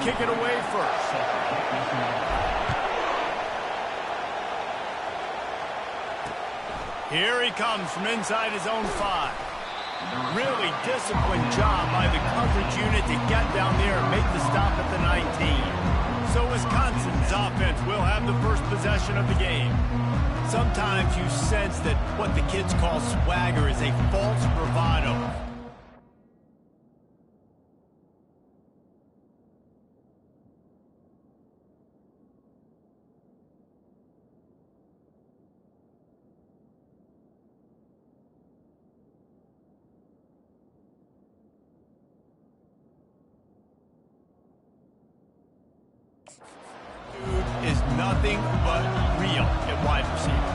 kick it away first. Here he comes from inside his own 5. Really disciplined job by the coverage unit to get down there and make the stop at the 19. So Wisconsin's offense will have the first possession of the game. Sometimes you sense that what the kids call swagger is a false bravado. Is nothing but real at wide receiver.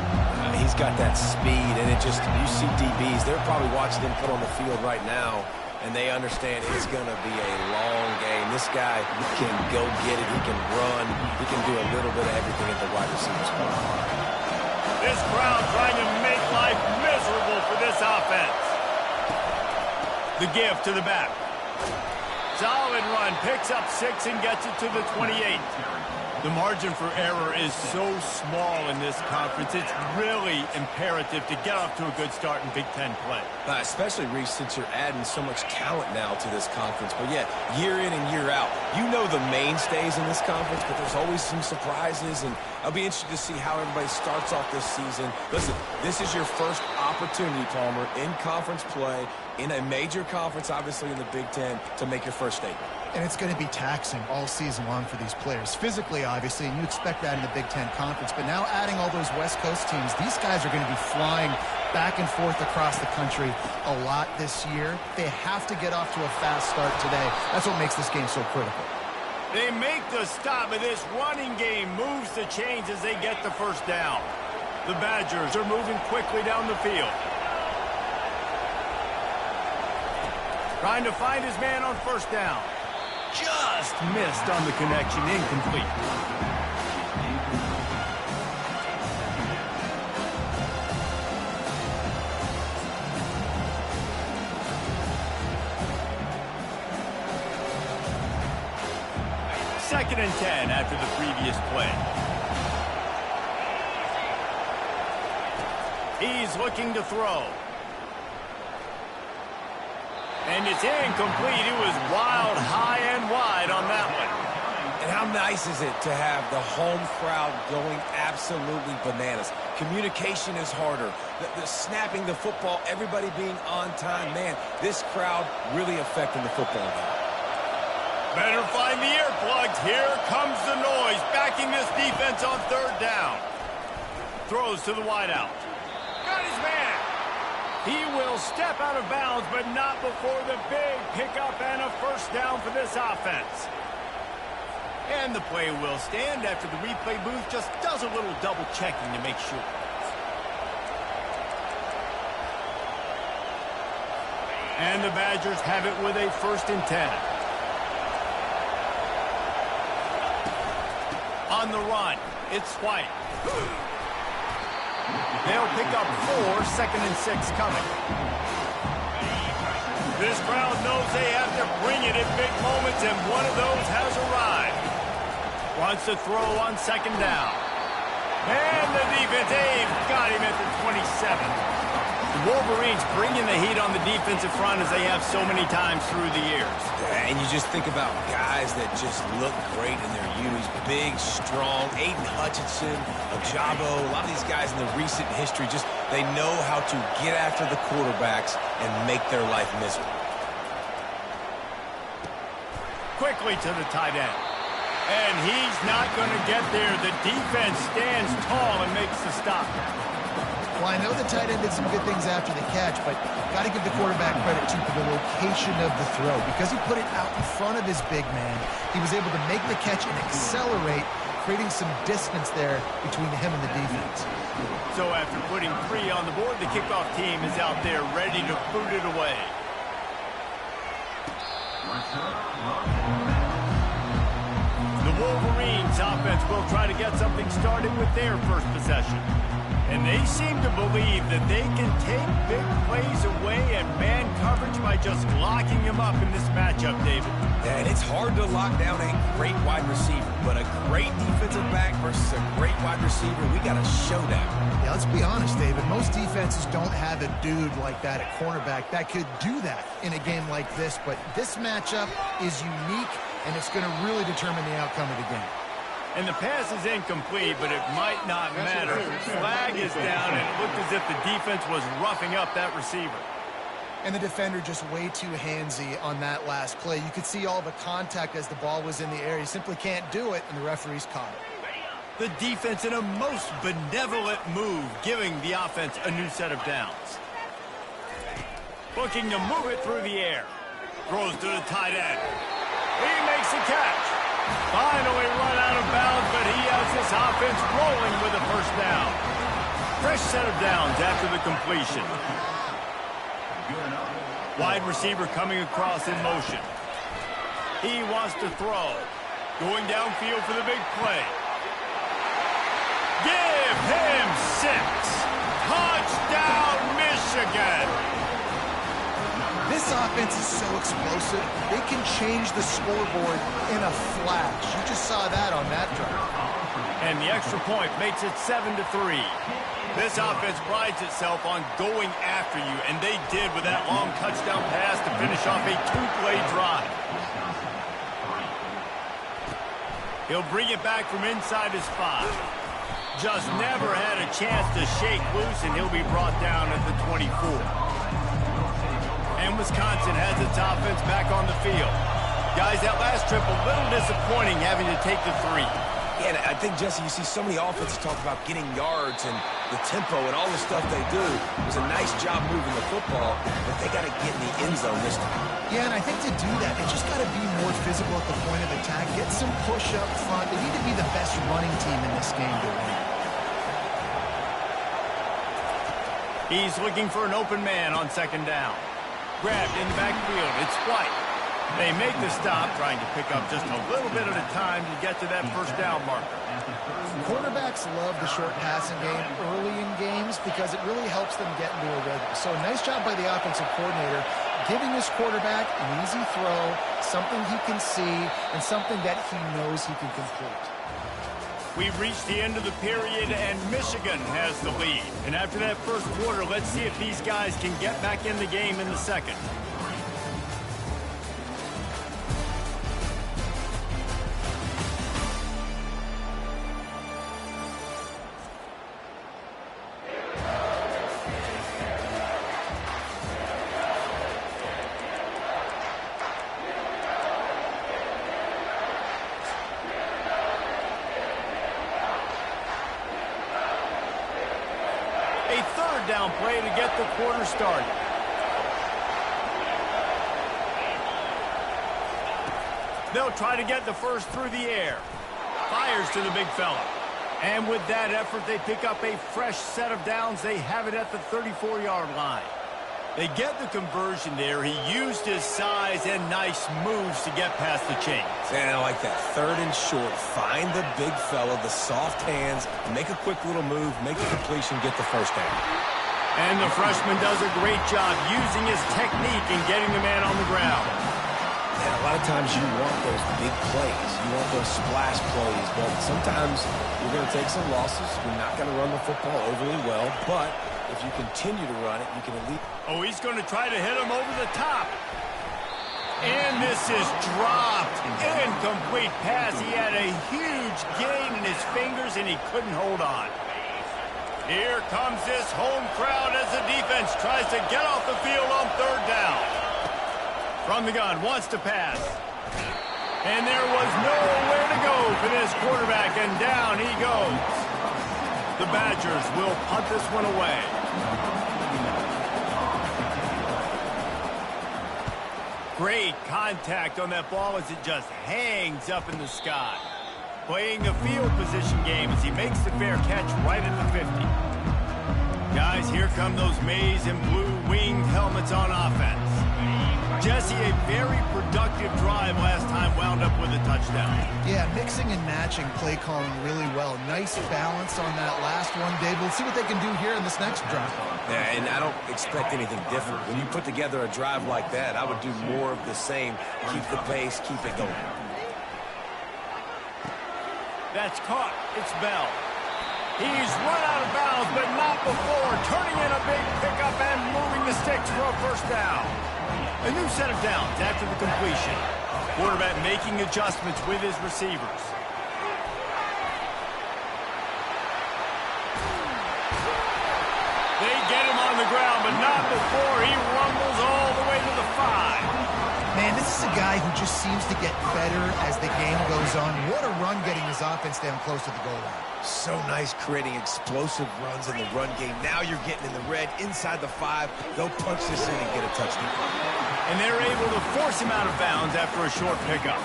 He's got that speed, and you see DBs, they're probably watching him put on the field right now, and they understand it's going to be a long game. This guy can go get it, he can run, he can do a little bit of everything at the wide receiver spot. This crowd trying to make life miserable for this offense. The give to the back. Solid run, picks up 6 and gets it to the 28. The margin for error is so small in this conference. It's really imperative to get off to a good start in Big Ten play. Especially, Reese, since you're adding so much talent now to this conference. But yeah, year in and year out, you know the mainstays in this conference, but there's always some surprises, and I'll be interested to see how everybody starts off this season. Listen, this is your first opportunity, Palmer, in conference play, in a major conference, obviously in the Big Ten, to make your first statement. And it's going to be taxing all season long for these players. Physically, obviously, and you expect that in the Big Ten Conference. But now adding all those West Coast teams, these guys are going to be flying back and forth across the country a lot this year. They have to get off to a fast start today. That's what makes this game so critical. They make the stop, and this running game moves the chains as they get the first down. The Badgers are moving quickly down the field. Trying to find his man on first down. Just missed on the connection, incomplete. Second and 10 after the previous play. He's looking to throw. And it's incomplete. It was wild, high and wide on that one. And how nice is it to have the home crowd going absolutely bananas? Communication is harder. The snapping the football, everybody being on time. Man, this crowd really affecting the football game. Better find the earplugs. Here comes the noise, backing this defense on third down. Throws to the wideout. Got his man. He will step out of bounds, but not before the big pickup and a first down for this offense. And the play will stand after the replay booth just does a little double checking to make sure. And the Badgers have it with a first and 10. On the run, it's White. They'll pick up 4, second and 6 coming. This crowd knows they have to bring it in big moments, and one of those has arrived. Wants to throw on second down. And the defense got him at the 27. The Wolverines bringing the heat on the defensive front as they have so many times through the years. And you just think about guys that just look great in their youth. Big, strong, Aiden Hutchinson, Ojabo, a lot of these guys in the recent history, just they know how to get after the quarterbacks and make their life miserable. Quickly to the tight end. And he's not going to get there. The defense stands tall and makes the stop. Well, I know the tight end did some good things after the catch, but got to give the quarterback credit, too, for the location of the throw. Because he put it out in front of his big man, he was able to make the catch and accelerate, creating some distance there between him and the defense. So after putting 3 on the board, the kickoff team is out there ready to boot it away. The Wolverines offense will try to get something started with their first possession. And they seem to believe that they can take big plays away at man coverage by just locking him up in this matchup, David. Yeah, and it's hard to lock down a great wide receiver, but a great defensive back versus a great wide receiver, we got a showdown. Yeah, let's be honest, David. Most defenses don't have a dude like that at cornerback that could do that in a game like this, but this matchup is unique, and it's going to really determine the outcome of the game. And the pass is incomplete, but it might not matter. Flag is down, and it looked as if the defense was roughing up that receiver. And the defender just way too handsy on that last play. You could see all the contact as the ball was in the air. He simply can't do it, and the referee's caught it. The defense in a most benevolent move, giving the offense a new set of downs. Looking to move it through the air. Throws to the tight end. He makes the catch. Finally run out of bounds, but he has this offense rolling with a first down. Fresh set of downs after the completion. Wide receiver coming across in motion. He wants to throw. Going downfield for the big play. Give him 6. Touchdown, Michigan. This offense is so explosive, they can change the scoreboard in a flash. You just saw that on that drive. And the extra point makes it 7-3. This offense prides itself on going after you, and they did with that long touchdown pass to finish off a 2-play drive. He'll bring it back from inside his 5. Just never had a chance to shake loose, and he'll be brought down at the 24. And Wisconsin has its offense back on the field. Guys, that last trip a little disappointing having to take the 3. Yeah, and I think, Jesse, you see so many offenses talk about getting yards and the tempo and all the stuff they do. It was a nice job moving the football, but they got to get in the end zone this time. Yeah, and I think to do that, they just got to be more physical at the point of attack, get some push up front. They need to be the best running team in this game to win. He's looking for an open man on second down. Grabbed in the backfield. It's White. They make the stop, trying to pick up just a little bit at a time to get to that first down marker. Quarterbacks love the short passing game early in games because it really helps them get into a rhythm. So a nice job by the offensive coordinator giving his quarterback an easy throw, something he can see, and something that he knows he can complete. We've reached the end of the period, and Michigan has the lead. And after that first quarter, let's see if these guys can get back in the game in the second. A third down play to get the quarter started. They'll try to get the first through the air. Fires to the big fella. And with that effort, they pick up a fresh set of downs. They have it at the 34-yard line. They get the conversion there. He used his size and nice moves to get past the chains. And I like that. Third and short. Find the big fella, the soft hands, make a quick little move, make a completion, get the first down. And the freshman does a great job using his technique and getting the man on the ground. And a lot of times you want those big plays. You want those splash plays, but sometimes you're going to take some losses. You're not going to run the football overly well, but if you continue to run it, you can at least... Oh, he's going to try to hit him over the top. And this is dropped. Incomplete pass. He had a huge gain in his fingers, and he couldn't hold on. Here comes this home crowd as the defense tries to get off the field on third down. From the gun, wants to pass. And there was nowhere to go for this quarterback, and down he goes. The Badgers will punt this one away. Great contact on that ball as it just hangs up in the sky. Playing the field position game as he makes the fair catch right at the 50. Guys, here come those maize and blue winged helmets on offense. Jesse, a very productive drive last time wound up with a touchdown. Yeah, mixing and matching play calling really well. Nice balance on that last one, Dave. We'll see what they can do here in this next drive. Yeah, and I don't expect anything different. When you put together a drive like that, I would do more of the same. Keep the pace, keep it going. That's caught. It's Bell. He's run out of bounds, but not before turning in a big pickup and moving the sticks for a first down. A new set of downs after the completion. Quarterback making adjustments with his receivers. They get him on the ground, but not before he rumbles all the way to the 5. Man, this is a guy who just seems to get better as the game goes on. What a run getting his offense down close to the goal line. So nice creating explosive runs in the run game. Now you're getting in the red inside the 5. They'll punch this in and get a touchdown. And they're able to force him out of bounds after a short pickup.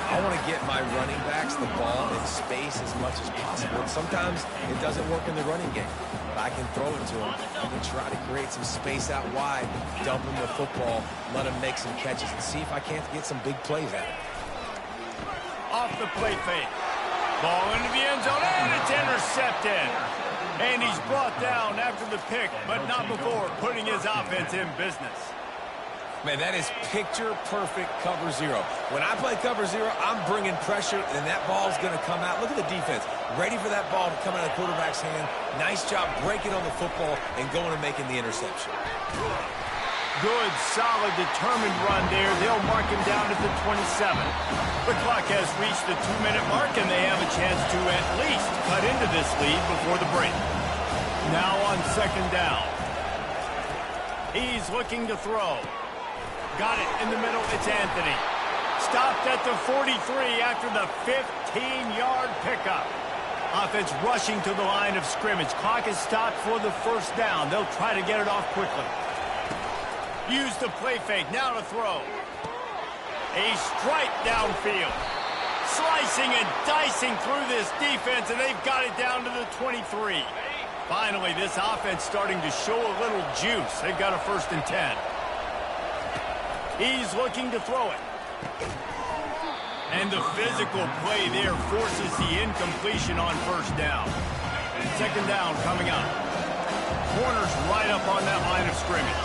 I want to get my running backs the ball in space as much as possible. And sometimes it doesn't work in the running game. But I can throw it to them. I can try to create some space out wide, dump him the football, let him make some catches, and see if I can't get some big plays out of it. Off the play fake. Ball into the end zone, and it's intercepted. And he's brought down after the pick, but not before putting his offense in business. Man, that is picture-perfect cover zero. When I play cover zero, I'm bringing pressure, and that ball's going to come out. Look at the defense. Ready for that ball to come out of the quarterback's hand. Nice job breaking on the football and going and making the interception. Good, solid, determined run there. They'll mark him down at the 27. The clock has reached the 2-minute mark, and they have a chance to at least cut into this lead before the break. Now on second down. He's looking to throw. Got it in the middle. It's Anthony. Stopped at the 43 after the 15-yard pickup. Offense rushing to the line of scrimmage. Clock is stopped for the first down. They'll try to get it off quickly. Use the play fake. Now to throw. A strike downfield. Slicing and dicing through this defense, and they've got it down to the 23. Finally, this offense starting to show a little juice. They've got a 1st and 10. He's looking to throw it. And the physical play there forces the incompletion on first down. Second down coming up. Corners right up on that line of scrimmage.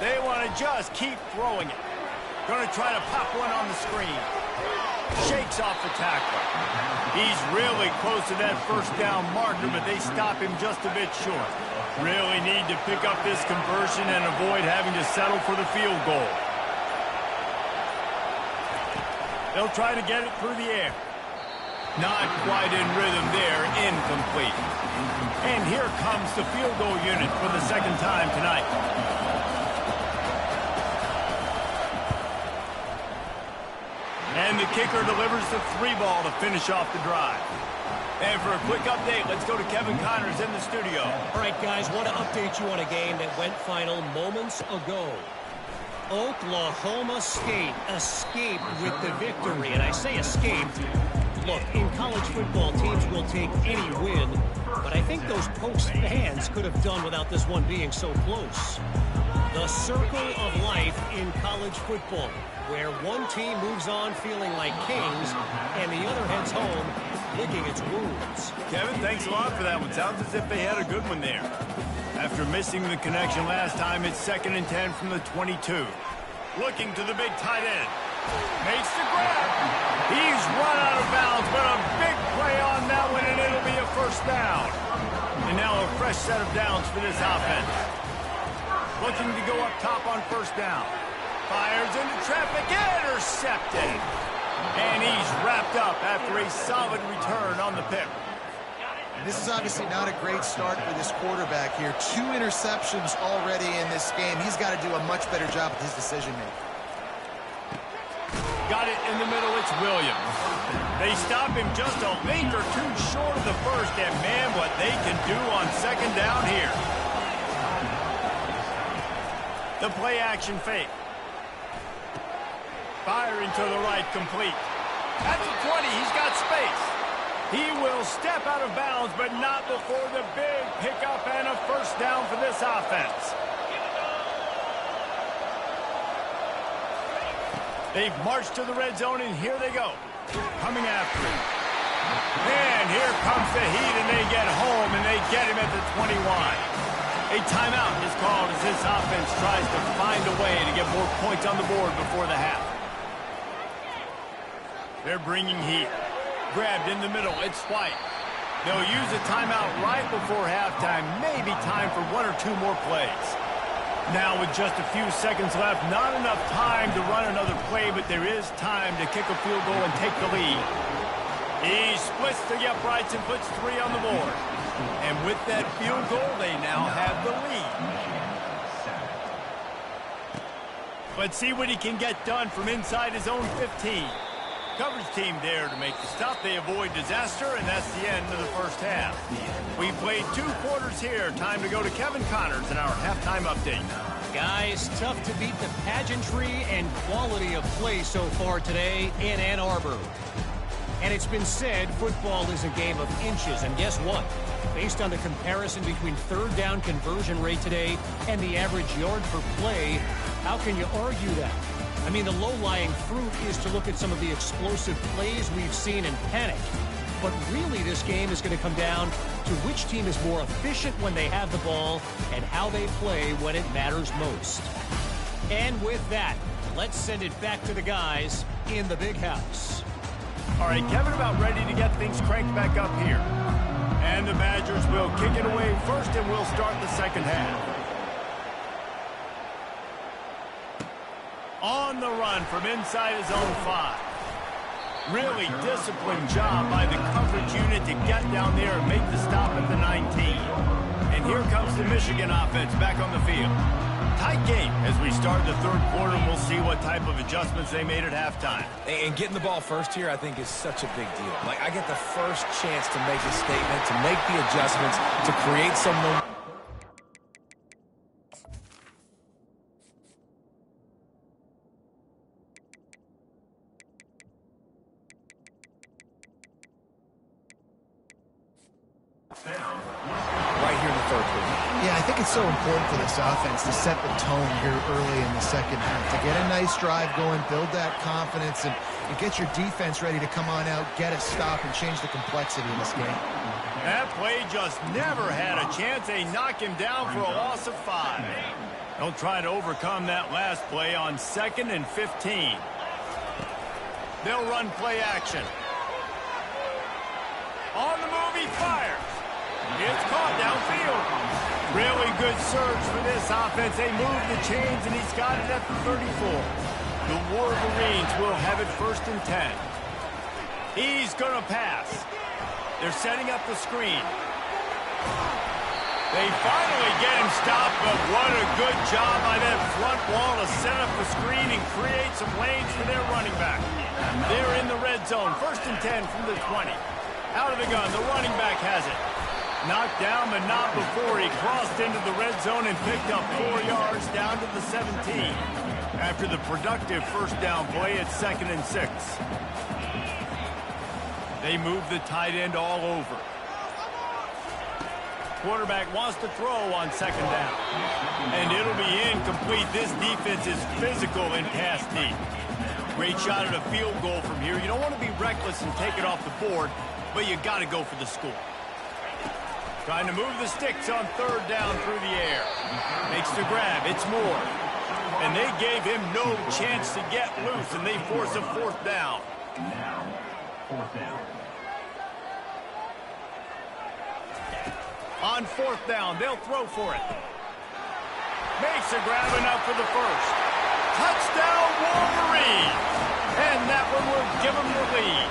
They want to just keep throwing it. Going to try to pop one on the screen. Shakes off the tackler. He's really close to that first down marker, but they stop him just a bit short. Really need to pick up this conversion and avoid having to settle for the field goal. They'll try to get it through the air. Not quite in rhythm there, incomplete. And here comes the field goal unit for the second time tonight. And the kicker delivers the 3 ball to finish off the drive. And for a quick update, let's go to Kevin Connors in the studio. All right, guys, want to update you on a game that went final moments ago. Oklahoma State escaped with the victory. And I say escaped. Look, in college football, teams will take any win. But I think those Pokes fans could have done without this one being so close. The circle of life in college football, where one team moves on feeling like kings and the other heads home licking its wounds. Kevin, thanks a lot for that one. Sounds as if they had a good one there. After missing the connection last time, it's 2nd and 10 from the 22. Looking to the big tight end. Makes the grab. He's run out of bounds, but a big play on that one, and it'll be a first down. And now a fresh set of downs for this offense. Looking to go up top on first down. Fires into traffic, intercepted. And he's wrapped up after a solid return on the pick. This is obviously not a great start for this quarterback here. 2 interceptions already in this game. He's got to do a much better job with his decision-making. Got it in the middle, it's Williams. They stop him just a link or two short of the first, and man, what they can do on second down here. The play action fake. Firing to the right, complete. At the 20, he's got space. He will step out of bounds, but not before the big pickup and a first down for this offense. They've marched to the red zone, and here they go. Coming after him. And here comes the heat, and they get home, and they get him at the 21. A timeout is called as this offense tries to find a way to get more points on the board before the half. They're bringing heat. Grabbed in the middle. It's White. They'll use a timeout right before halftime. Maybe time for one or two more plays. Now with just a few seconds left, not enough time to run another play, but there is time to kick a field goal and take the lead. He splits the uprights and puts 3 on the board. And with that field goal, they now have the lead. But see what he can get done from inside his own 15. Coverage team there to make the stop. They avoid disaster, and that's the end of the first half. We played 2 quarters here. Time to go to Kevin Connors in our halftime update. Guys, tough to beat the pageantry and quality of play so far today in Ann Arbor. And it's been said football is a game of inches, and guess what? Based on the comparison between third down conversion rate today and the average yard per play, how can you argue that? I mean, the low-lying fruit is to look at some of the explosive plays we've seen and panic. But really, this game is going to come down to which team is more efficient when they have the ball and how they play when it matters most. And with that, let's send it back to the guys in the big house. All right, Kevin, about ready to get things cranked back up here. And the Badgers will kick it away first, and we'll start the second half. On the run from inside his own 5. Really disciplined job by the coverage unit to get down there and make the stop at the 19. And here comes the Michigan offense back on the field. Tight game as we start the third quarter, and we'll see what type of adjustments they made at halftime. And getting the ball first here, I think, is such a big deal. Like, I get the first chance to make a statement, to make the adjustments, to create some momentum. Right here in the third quarter. Yeah, I think it's so important for this offense to set the tone here early in the second half, to get a nice drive going, build that confidence, and get your defense ready to come on out, get a stop, and change the complexity of this game. That play just never had a chance. They knock him down for a loss of 5. They'll try to overcome that last play on 2nd and 15. They'll run play action. On the move, he fires. It's caught downfield. Really good surge for this offense. They move the chains, and he's got it at the 34. The Wolverines will have it 1st and 10. He's going to pass. They're setting up the screen. They finally get him stopped, but what a good job by that front wall to set up the screen and create some lanes for their running back. They're in the red zone. 1st and 10 from the 20. Out of the gun, the running back has it. Knocked down, but not before he crossed into the red zone and picked up 4 yards down to the 17. After the productive first down play at 2nd and 6. They move the tight end all over. Quarterback wants to throw on 2nd down. And it'll be incomplete. This defense is physical in pass deep. Great shot at a field goal from here. You don't want to be reckless and take it off the board, but you got to go for the score. Trying to move the sticks on 3rd down through the air. Makes the grab. It's Moore. And they gave him no chance to get loose, and they force a 4th down. Now, 4th down. On 4th down, they'll throw for it. Makes a grab enough for the first. Touchdown, Wolverine! And that one will give them the lead.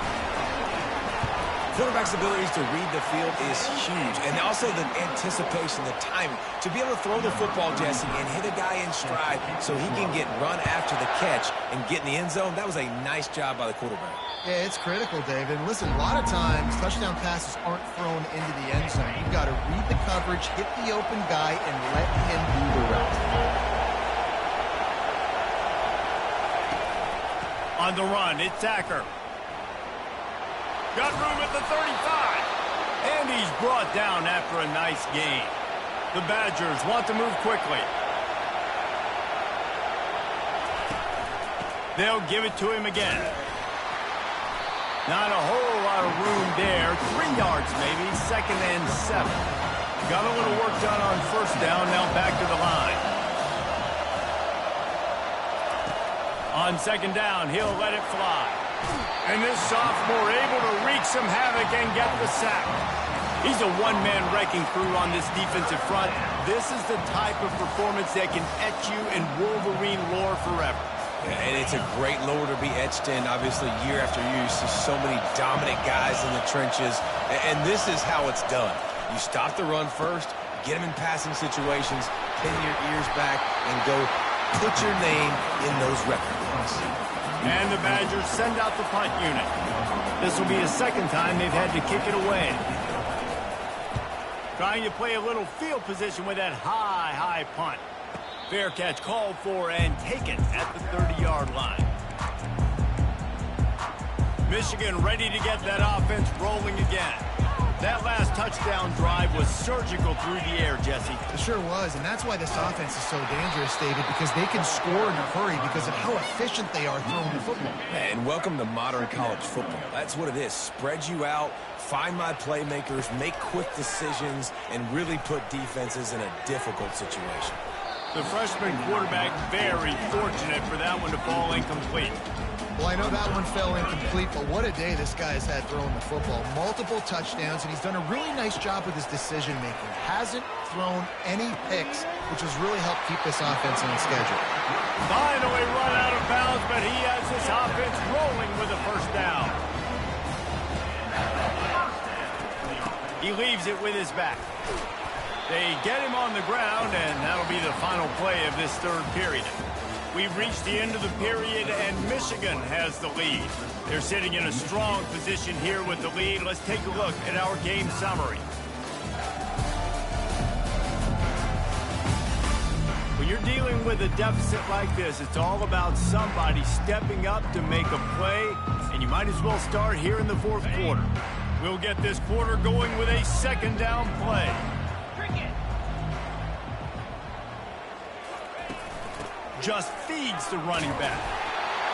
Quarterback's abilities to read the field is huge. And also the anticipation, the timing. To be able to throw the football, Jesse, and hit a guy in stride so he can get run after the catch and get in the end zone, that was a nice job by the quarterback. Yeah, it's critical, David. Listen, a lot of times, touchdown passes aren't thrown into the end zone. You've got to read the coverage, hit the open guy, and let him do the rest. On the run, it's Acker. Got room at the 35. And he's brought down after a nice gain. The Badgers want to move quickly. They'll give it to him again. Not a whole lot of room there. 3 yards maybe, 2nd and 7. Got a little work done on 1st down, now back to the line. On 2nd down, he'll let it fly. And this sophomore able to wreak some havoc and get the sack. He's a one-man wrecking crew on this defensive front. This is the type of performance that can etch you in Wolverine lore forever. And it's a great lore to be etched in. Obviously, year after year, you see so many dominant guys in the trenches. And this is how it's done. You stop the run first, get them in passing situations, pin your ears back, and go put your name in those record books. And the Badgers send out the punt unit. This will be the 2nd time they've had to kick it away. Trying to play a little field position with that high punt. Fair catch called for and taken at the 30-yard line. Michigan ready to get that offense rolling again. That last touchdown drive was surgical through the air, Jesse. It sure was, and that's why this offense is so dangerous, David, because they can score in a hurry because of how efficient they are throwing the football. And welcome to modern college football. That's what it is. Spread you out, find my playmakers, make quick decisions, and really put defenses in a difficult situation. The freshman quarterback very fortunate for that one to fall incomplete. Well, I know that one fell incomplete, but what a day this guy has had throwing the football. Multiple touchdowns, and he's done a really nice job with his decision-making. Hasn't thrown any picks, which has really helped keep this offense on schedule. Finally run out of bounds, but he has this offense rolling with a 1st down. He leaves it with his back. They get him on the ground, and that'll be the final play of this 3rd period. We've reached the end of the period, and Michigan has the lead. They're sitting in a strong position here with the lead. Let's take a look at our game summary. When you're dealing with a deficit like this, it's all about somebody stepping up to make a play, and you might as well start here in the 4th quarter. We'll get this quarter going with a 2nd down play. Just feeds the running back.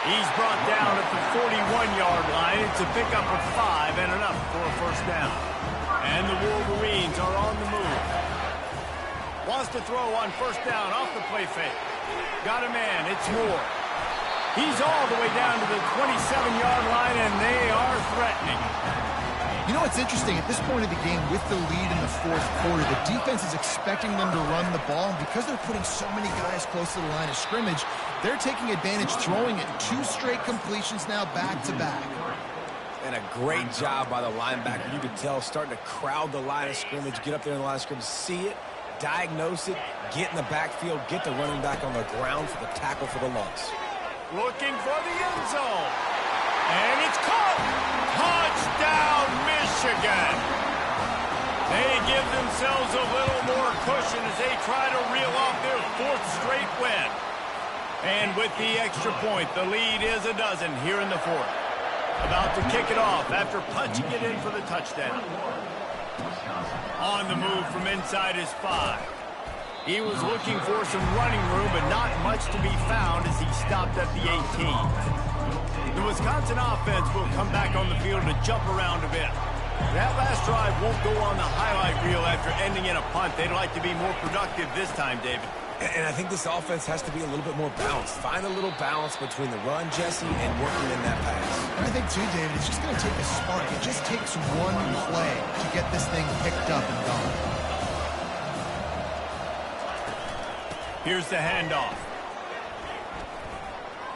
He's brought down at the 41-yard line. It's a pickup of 5 and enough for a 1st down. And the Wolverines are on the move. Wants to throw on 1st down off the play fake. Got a man. It's Moore. He's all the way down to the 27-yard line, and they are threatening. You know what's interesting? At this point of the game, with the lead in the 4th quarter, the defense is expecting them to run the ball. And because they're putting so many guys close to the line of scrimmage, they're taking advantage, throwing it 2 straight completions now back-to-back. And a great job by the linebacker. You could tell starting to crowd the line of scrimmage, get up there in the line of scrimmage, see it, diagnose it, get in the backfield, get the running back on the ground for the tackle for the loss. Looking for the end zone. And it's caught. Touchdown, Michigan. They give themselves a little more cushion as they try to reel off their 4th straight win. And with the extra point, the lead is a dozen here in the 4th. About to kick it off after punching it in for the touchdown. On the move from inside his 5. He was looking for some running room, but not much to be found as he stopped at the 18. The Wisconsin offense will come back on the field to jump around a bit. That last drive won't go on the highlight reel after ending in a punt. They'd like to be more productive this time, David. And I think this offense has to be a little bit more balanced. Find a little balance between the run, Jesse, and working in that pass. And I think, too, David, it's just going to take a spark. It just takes one play to get this thing picked up and gone. Here's the handoff.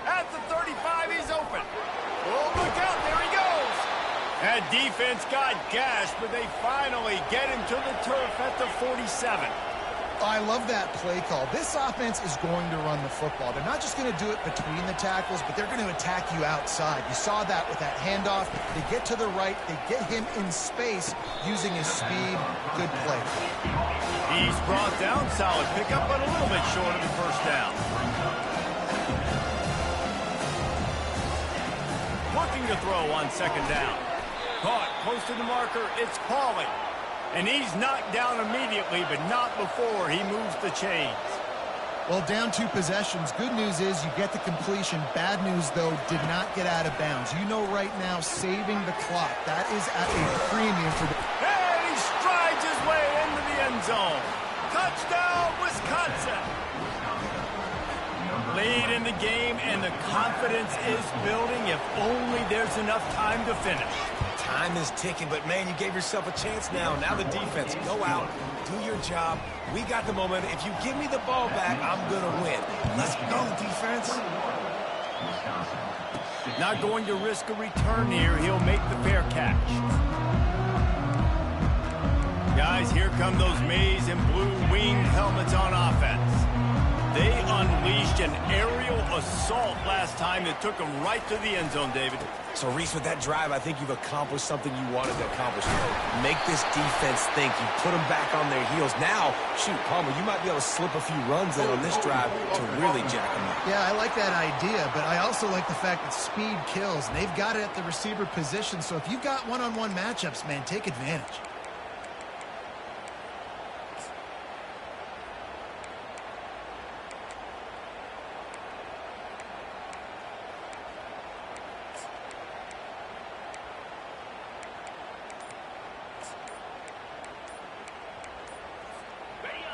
At the 35, he's open. Oh, look out, there he goes. That defense got gashed, but they finally get him to the turf at the 47. I love that play call. This offense is going to run the football. They're not just going to do it between the tackles, but they're going to attack you outside. You saw that with that handoff. They get to the right. They get him in space using his speed. Good play. He's brought down. Solid pickup, but a little bit short of the 1st down. Looking to throw on 2nd down. Caught close to the marker. It's Pauly. And he's knocked down immediately, but not before he moves the chains. Well, down 2 possessions. Good news is you get the completion. Bad news, though, did not get out of bounds. You know right now, saving the clock. That is at a premium for the... And he strides his way into the end zone. Touchdown, Wisconsin. Lead in the game, and the confidence is building if only there's enough time to finish. Time is ticking, but man, you gave yourself a chance now. Now the defense, go out, do your job. We got the momentum. If you give me the ball back, I'm going to win. Let's go, defense. Not going to risk a return here. He'll make the fair catch. Guys, here come those maize and blue winged helmets on offense. They unleashed an aerial assault last time that took them right to the end zone, David. So, Reese, with that drive, I think you've accomplished something you wanted to accomplish. Make this defense think. You put them back on their heels. Now, shoot, Palmer, you might be able to slip a few runs in on this drive to really jack them up. Yeah, I like that idea, but I also like the fact that speed kills, and they've got it at the receiver position. So if you've got one-on-one matchups, man, take advantage.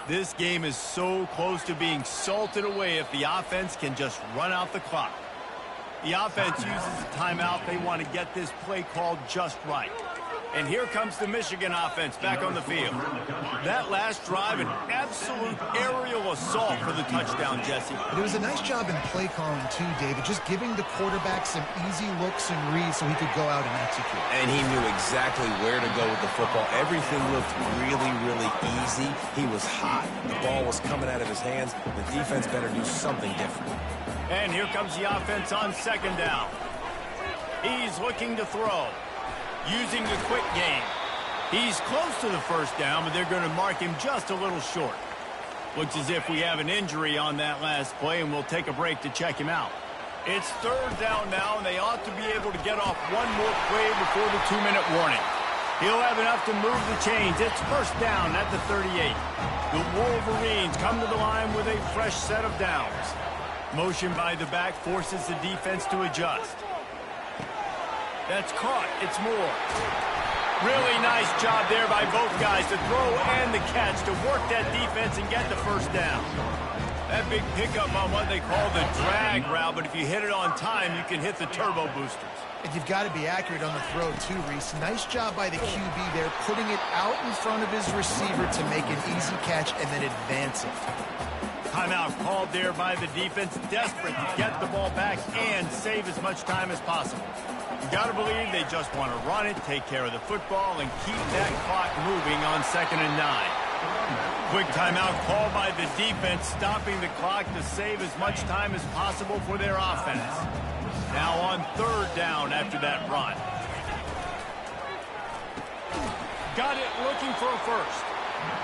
This game is so close to being salted away if the offense can just run out the clock. The offense uses a timeout. They want to get this play called just right. And here comes the Michigan offense back on the field. That last drive, an absolute aerial assault for the touchdown, Jesse. It was a nice job in play calling, too, David, just giving the quarterback some easy looks and reads so he could go out and execute. And he knew exactly where to go with the football. Everything looked really, really easy. He was hot. The ball was coming out of his hands. The defense better do something different. And here comes the offense on second down. He's looking to throw. Using the quick game. He's close to the first down, but they're going to mark him just a little short. Looks as if we have an injury on that last play, and we'll take a break to check him out. It's third down now, and they ought to be able to get off one more play before the 2-minute warning. He'll have enough to move the chains. It's first down at the 38. The Wolverines come to the line with a fresh set of downs. Motion by the back forces the defense to adjust. That's caught. It's Moore. Really nice job there by both guys to throw and the catch to work that defense and get the first down. That big pickup on what they call the drag route, but if you hit it on time, you can hit the turbo boosters. And you've got to be accurate on the throw, too, Reese. Nice job by the QB there, putting it out in front of his receiver to make an easy catch and then advance it. Timeout called there by the defense, desperate to get the ball back and save as much time as possible. You got to believe they just want to run it, take care of the football, and keep that clock moving on 2nd and 9. Quick timeout called by the defense, stopping the clock to save as much time as possible for their offense. Now on third down after that run. Got it looking for a first.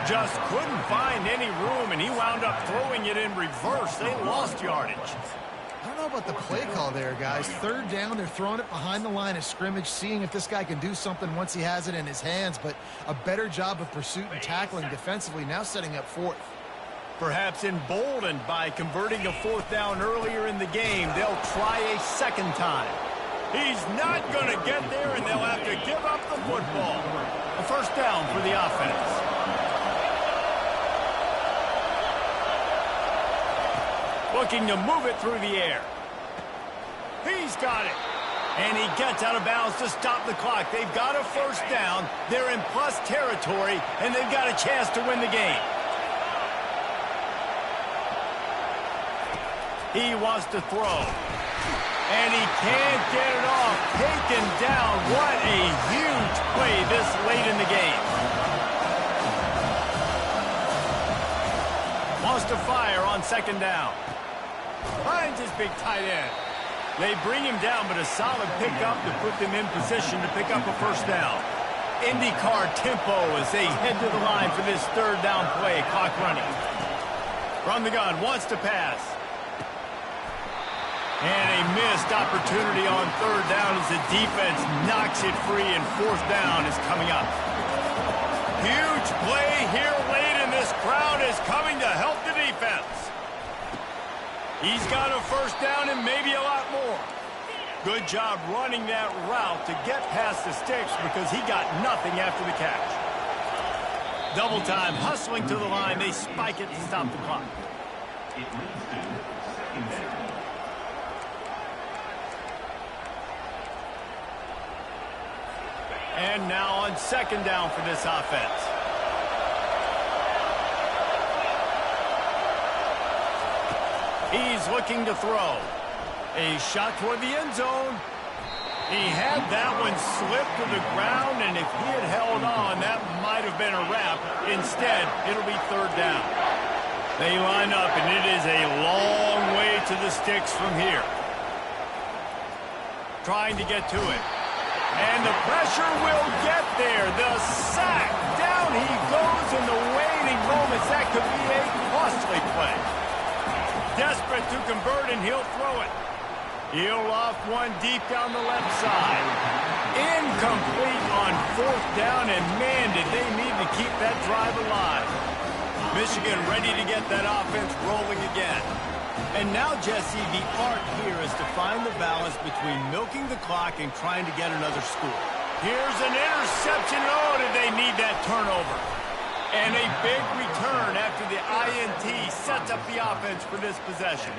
Just couldn't find any room, and he wound up throwing it in reverse. They lost yardage. I don't know about the play call there, guys. Third down, they're throwing it behind the line of scrimmage, seeing if this guy can do something once he has it in his hands, but a better job of pursuit and tackling defensively, now setting up fourth. Perhaps emboldened by converting a fourth down earlier in the game, they'll try a second time. He's not going to get there, and they'll have to give up the football. A first down for the offense. Looking to move it through the air. He's got it. And he gets out of bounds to stop the clock. They've got a first down. They're in plus territory, and they've got a chance to win the game. He wants to throw. And he can't get it off. Taken down. What a huge play this late in the game. Wants to fire on second down. Finds his big tight end. They bring him down, but a solid pickup to put them in position to pick up a first down. IndyCar tempo as they head to the line for this third down play. Clock running. From the gun, wants to pass. And a missed opportunity on third down as the defense knocks it free, and fourth down is coming up. Huge play here late, and this crowd is coming to help the defense. He's got a first down and maybe a lot more. Good job running that route to get past the sticks because he got nothing after the catch. Double time, hustling to the line. They spike it to stop the clock. It leads to second down. And now on second down for this offense. He's looking to throw. A shot toward the end zone. He had that one slip to the ground, and if he had held on, that might have been a wrap. Instead, it'll be third down. They line up, and it is a long way to the sticks from here. Trying to get to it. And the pressure will get there. The sack. Down he goes in the waning moments. That could be a costly play. Desperate to convert, and he'll throw it. He'll off one deep down the left side. Incomplete on fourth down, and man, did they need to keep that drive alive. Michigan ready to get that offense rolling again. And now, Jesse, the art here is to find the balance between milking the clock and trying to get another score. Here's an interception. Oh, did they need that turnover? And a big return after the INT sets up the offense for this possession.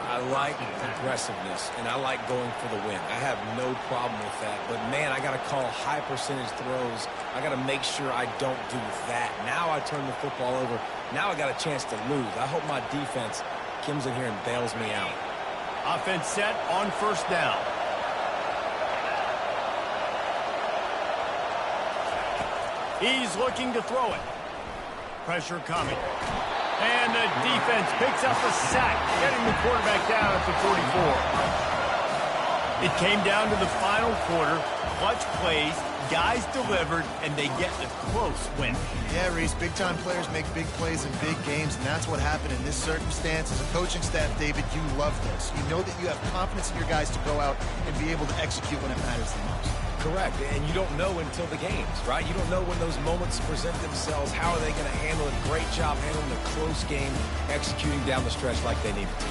I like aggressiveness, and I like going for the win. I have no problem with that. But, man, I got to call high percentage throws. I got to make sure I don't do that. Now I turn the football over. Now I got a chance to lose. I hope my defense comes in here and bails me out. Offense set on first down. He's looking to throw it. Pressure coming. And the defense picks up a sack, getting the quarterback down at the 44. It came down to the final quarter. Clutch plays, guys delivered, and they get a close win. Yeah, Reese, big-time players make big plays in big games, and that's what happened in this circumstance. As a coaching staff, David, you love this. You know that you have confidence in your guys to go out and be able to execute when it matters the most. Correct, and you don't know until the games, right? You don't know when those moments present themselves. How are they going to handle it? Great job handling a close game, executing down the stretch like they needed to.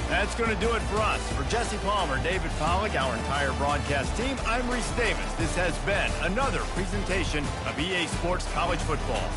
That's going to do it for us. For Jesse Palmer, David Pollack, our entire broadcast team, I'm Reese Davis. This has been another presentation of EA Sports College Football.